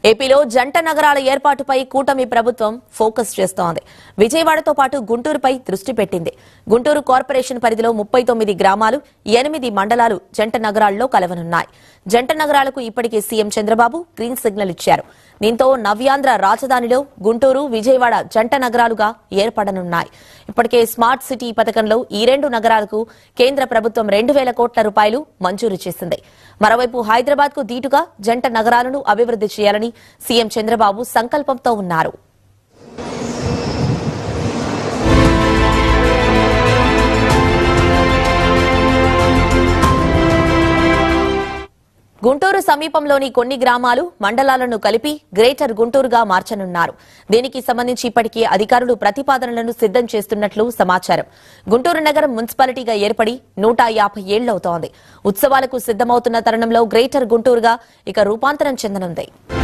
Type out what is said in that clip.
ఏపీలో జంట నగరాల ఏర్పాటుపై కూటమి ప్రభుత్వం ఫోకస్ చేస్తోంది. విజయవాడతో పాటు గుంటూరుపై దృష్టి పెట్టింది. గుంటూరు కార్పొరేషన్ పరిధిలో 39 గ్రామాలు, 8 మండలాలు జంట నగరాల్లో కలవనున్నాయి. జంట నగరాలకు ఇప్పటికే సీఎం చంద్రబాబు గ్రీన్ సిగ్నల్ ఇచ్చారు. దీంతో నవ్యాంధ్ర రాజధానిలో గుంటూరు, విజయవాడ జంట నగరాలుగా ఏర్పడనున్నాయి. ఇప్పటికే స్మార్ట్ సిటీ పథకంలో ఈ 2 నగరాలకు కేంద్ర ప్రభుత్వం 2,000 కోట్ల రూపాయలు మంజూరు చేసింది. మరోవైపు హైదరాబాద్ కు దీటుగా జంట నగరాలను అభివృద్ది చేయాలని సీఎం చంద్రబాబు సంకల్పంతో ఉన్నారు. గుంటూరు సమీపంలోని కొన్ని గ్రామాలు, మండలాలను కలిపి గ్రేటర్ గుంటూరుగా మార్చనున్నారు. దీనికి సంబంధించి ఇప్పటికే అధికారులు ప్రతిపాదనలను సిద్దం చేస్తున్నట్లు సమాచారం. గుంటూరు నగరం మున్సిపాలిటీగా ఏర్పడి 150 ఏళ్లవుతోంది. ఉత్సవాలకు సిద్దమవుతున్న తరుణంలో గ్రేటర్ గుంటూరుగా ఇక రూపాంతరం చెందనుంది.